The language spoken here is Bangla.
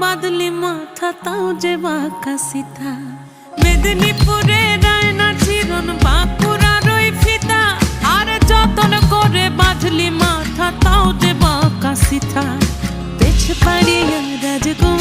বাদলি মাথা তাও যে বাঁকা সিথা মেদিনীপুরে রায়না চিরন বাঁকুড়ার ওই ফিতা আর যতন করে বাঁধলি মাথা তাও যে বাঁকা সিথা পেছ পাড়িয়া রাজগো